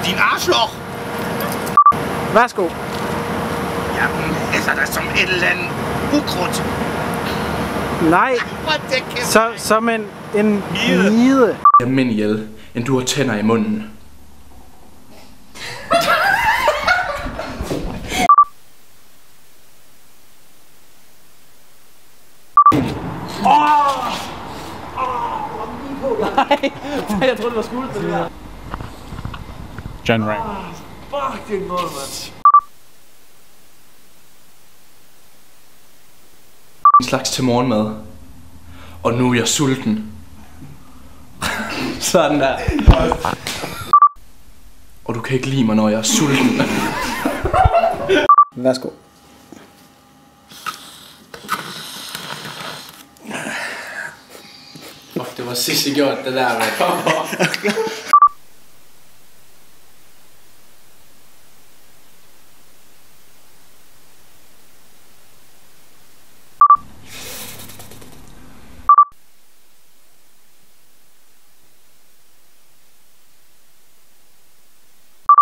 Din arschloch! Værsgo. Jamen, altså der som et eller andet ukrudt. Nej, som en mide. Jeg er mænd ihjel, end du har tænder i munden. Nej, jeg troede det var skuldt det der. John Ray. Fuck, det er en mål, mand. En slags til morgenmad. Og nu er jeg sulten. Sådan der. Og du kan ikke lide mig, når jeg er sulten. Værsgo. Det var sidst, jeg gjorde det der, mand.